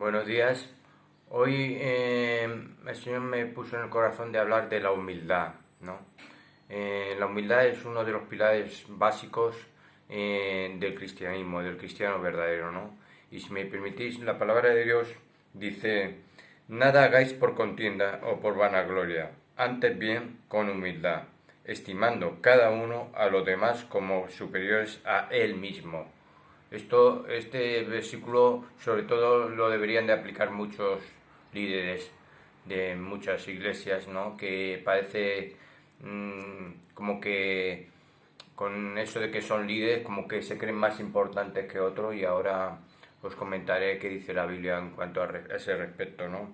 Buenos días. Hoy el Señor me puso en el corazón de hablar de la humildad, ¿no? La humildad es uno de los pilares básicos del cristianismo, del cristiano verdadero, ¿no? Y si me permitís, la palabra de Dios dice, nada hagáis por contienda o por vanagloria, antes bien con humildad, estimando cada uno a los demás como superiores a él mismo. Este versículo sobre todo lo deberían de aplicar muchos líderes de muchas iglesias, ¿no? Que parece como que con eso de que son líderes como que se creen más importantes que otros, y ahora os comentaré qué dice la Biblia en cuanto a ese respecto, ¿no?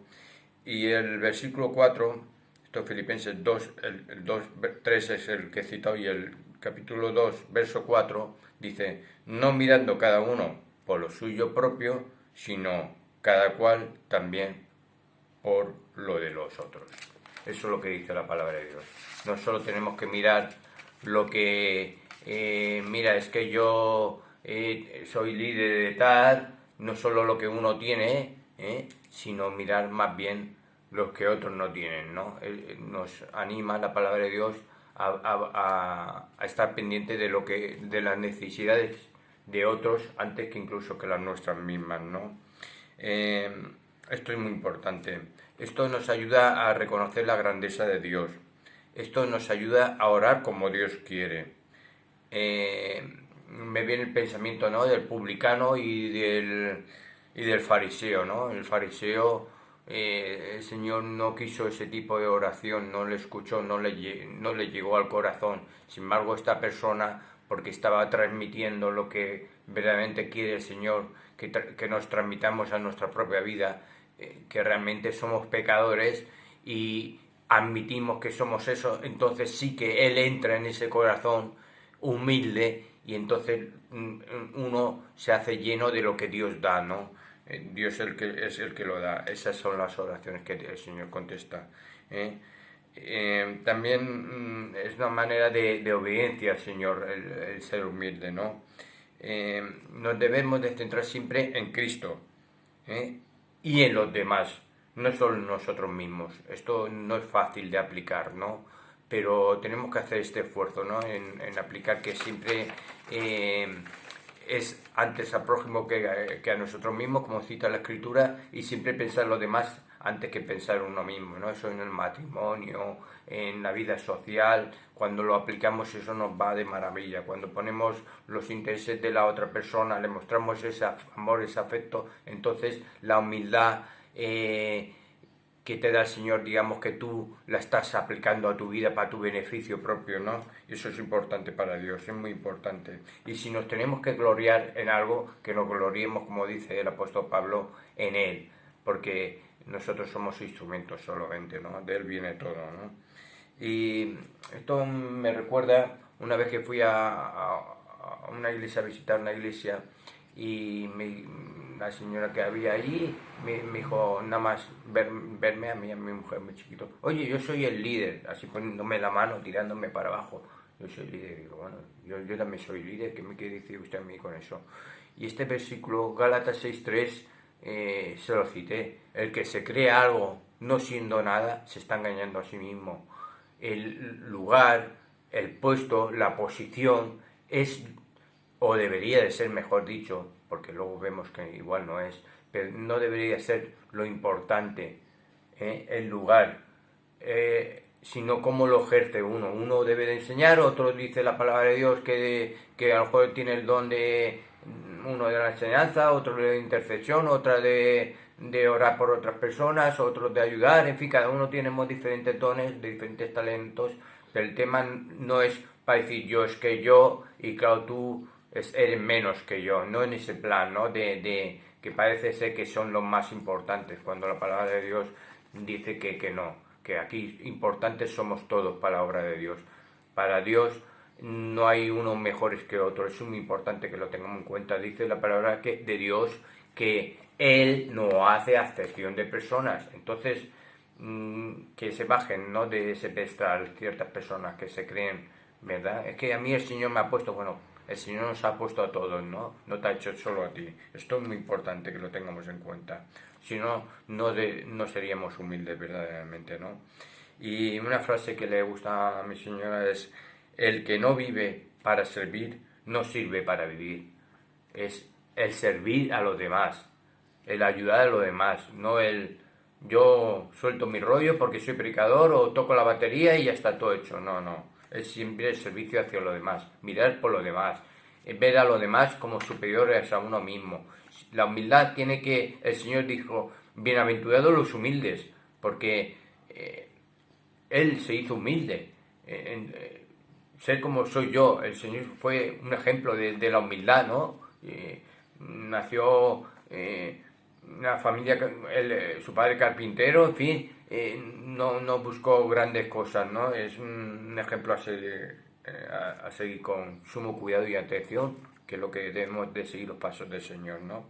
Y el versículo 4, esto Filipenses 2, el 2, 3 es el que he citado, y el capítulo 2, verso 4, dice, no mirando cada uno por lo suyo propio, sino cada cual también por lo de los otros. Eso es lo que dice la palabra de Dios. No solo tenemos que mirar lo que, mira, es que yo soy líder de tal, no solo lo que uno tiene, sino mirar más bien los que otros no tienen, ¿no? Nos anima la palabra de Dios a estar pendiente de las necesidades de otros antes que incluso que las nuestras mismas, ¿no? Esto es muy importante. Esto nos ayuda a reconocer la grandeza de Dios. Esto nos ayuda a orar como Dios quiere. Me viene el pensamiento, ¿no?, del publicano y del fariseo, ¿no? El fariseo, el Señor no quiso ese tipo de oración, no le escuchó, no le llegó al corazón. Sin embargo, esta persona, porque estaba transmitiendo lo que verdaderamente quiere el Señor, que nos transmitamos a nuestra propia vida, que realmente somos pecadores y admitimos que somos eso, entonces sí que Él entra en ese corazón humilde, y entonces uno se hace lleno de lo que Dios da, ¿no? Dios es el que lo da. Esas son las oraciones que el Señor contesta. También es una manera de obediencia al Señor el ser humilde, ¿no? Nos debemos de centrar siempre en Cristo, y en los demás, no solo en nosotros mismos. Esto no es fácil de aplicar, ¿no? Pero tenemos que hacer este esfuerzo, ¿no?, en aplicar que siempre es antes al prójimo que a nosotros mismos, como cita la Escritura, y siempre pensar en los demás antes que pensar en uno mismo, ¿no? Eso en el matrimonio, en la vida social, cuando lo aplicamos eso nos va de maravilla. Cuando ponemos los intereses de la otra persona, le mostramos ese amor, ese afecto, entonces la humildad que te da el Señor, digamos que tú la estás aplicando a tu vida para tu beneficio propio, ¿no? Y eso es importante para Dios, es muy importante. Y si nos tenemos que gloriar en algo, que nos gloriemos, como dice el apóstol Pablo, en Él, porque nosotros somos instrumentos solamente, ¿no? De Él viene todo, ¿no? Y esto me recuerda una vez que fui a una iglesia, a visitar una iglesia, y la señora que había allí me dijo, nada más verme a mí, a mi mujer muy chiquito, oye, yo soy el líder, así poniéndome la mano, tirándome para abajo, yo soy el líder. Y digo, bueno, yo también soy líder, ¿qué me quiere decir usted a mí con eso? Y este versículo, Gálatas 6:3, se lo cité, el que se cree algo no siendo nada, se está engañando a sí mismo. El lugar, el puesto, la posición es, o debería de ser, mejor dicho, porque luego vemos que igual no es, pero no debería ser lo importante, el lugar, sino cómo lo ejerce uno. Uno debe de enseñar, otro dice la palabra de Dios que a lo mejor tiene el don de uno de la enseñanza, otro de intercesión, otra de orar por otras personas, otros de ayudar, en fin, cada uno tenemos diferentes dones, diferentes talentos, pero el tema no es para decir yo es que yo, y claro, tú eres menos que yo, no en ese plan, ¿no? De que parece ser que son los más importantes, cuando la palabra de Dios dice que no, que aquí importantes somos todos para la obra de Dios. Para Dios no hay unos mejores que otros, es muy importante que lo tengamos en cuenta. Dice la palabra de Dios que Él no hace acepción de personas. Entonces, que se bajen, ¿no?, de ese pedestal ciertas personas que se creen, ¿verdad? Es que a mí el Señor me ha puesto, bueno, El Señor nos ha puesto a todos, ¿no? No te ha hecho solo a ti. Esto es muy importante que lo tengamos en cuenta. Si no, no seríamos humildes verdaderamente, ¿no? Y una frase que le gusta a mi señora es: el que no vive para servir, no sirve para vivir. Es el servir a los demás, el ayudar a los demás, no el yo suelto mi rollo porque soy predicador o toco la batería y ya está todo hecho. No, no. Es siempre el servicio hacia los demás, mirar por los demás, ver a los demás como superiores a uno mismo. La humildad tiene que, el Señor dijo, bienaventurados los humildes, porque Él se hizo humilde. Ser como soy yo, el Señor fue un ejemplo de la humildad, ¿no? Nació una familia, su padre carpintero, en fin, no buscó grandes cosas, ¿no? Es un ejemplo a seguir con sumo cuidado y atención, que es lo que debemos de seguir los pasos del Señor, ¿no?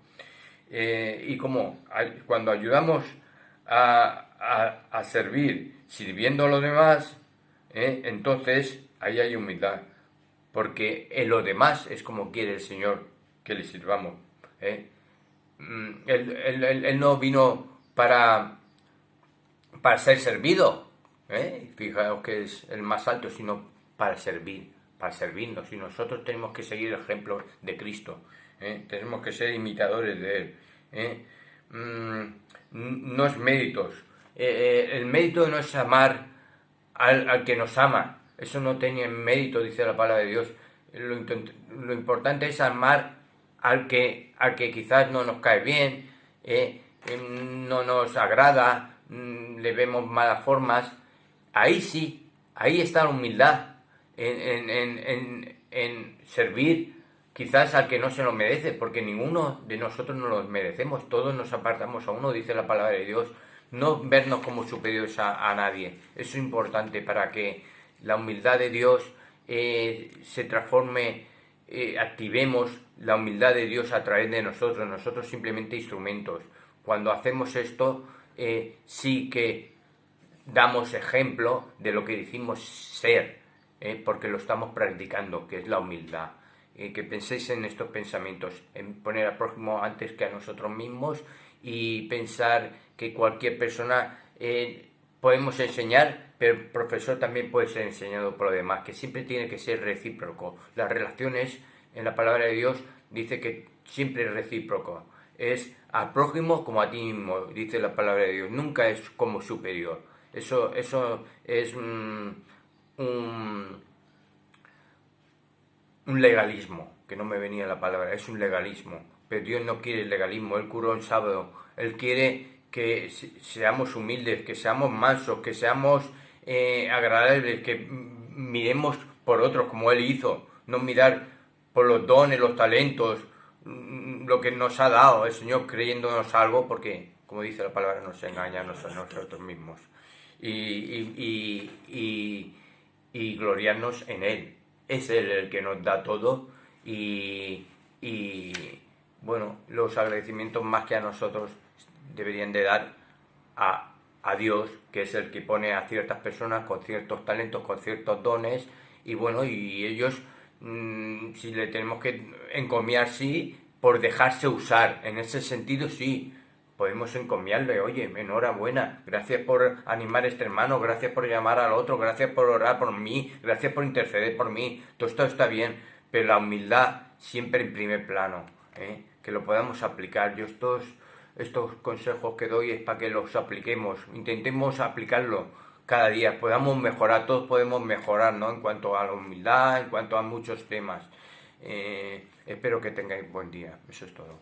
Y como cuando ayudamos a servir sirviendo a los demás, entonces ahí hay humildad, porque en lo demás es como quiere el Señor que le sirvamos. Él no vino para ser servido, fijaos que es el más alto, sino para servir, para servirnos. Y nosotros tenemos que seguir el ejemplo de Cristo, tenemos que ser imitadores de Él. No es méritos. El mérito no es amar al que nos ama. Eso no tiene mérito, dice la palabra de Dios. Lo importante es amar al que quizás no nos cae bien, no nos agrada, le vemos malas formas. Ahí sí, ahí está la humildad, en servir quizás al que no se lo merece, porque ninguno de nosotros nos lo merecemos, todos nos apartamos a uno, dice la palabra de Dios. No vernos como superiores a nadie. Eso es importante para que la humildad de Dios se transforme, activemos la humildad de Dios a través de nosotros simplemente instrumentos. Cuando hacemos esto, sí que damos ejemplo de lo que decimos ser, porque lo estamos practicando, que es la humildad. Que penséis en estos pensamientos, en poner al prójimo antes que a nosotros mismos, y pensar que cualquier persona podemos enseñar, pero el profesor también puede ser enseñado por los demás, que siempre tiene que ser recíproco. Las relaciones, en la palabra de Dios, dice que siempre es recíproco. Es al prójimo como a ti mismo, dice la palabra de Dios. Nunca es como superior. Eso es un legalismo, que no me venía la palabra, es un legalismo. Pero Dios no quiere el legalismo, Él curó en sábado. Él quiere que seamos humildes, que seamos mansos, que seamos agradables, que miremos por otros como Él hizo, no mirar por los dones, los talentos, lo que nos ha dado el Señor, creyéndonos algo, porque, como dice la palabra, nos engaña a nosotros mismos. Y gloriarnos en Él. Es Él el que nos da todo, y bueno, los agradecimientos más que a nosotros deberían de dar a Dios, que es el que pone a ciertas personas con ciertos talentos, con ciertos dones, y bueno, y ellos, si le tenemos que encomiar, sí, por dejarse usar. En ese sentido, sí, podemos encomiarle: oye, enhorabuena, gracias por animar a este hermano, gracias por llamar al otro, gracias por orar por mí, gracias por interceder por mí. Todo esto está bien, pero la humildad siempre en primer plano, que lo podamos aplicar. Yo estos consejos que doy es para que los apliquemos, intentemos aplicarlo cada día, podamos mejorar, todos podemos mejorar, ¿no? En cuanto a la humildad, en cuanto a muchos temas. Espero que tengáis buen día, eso es todo.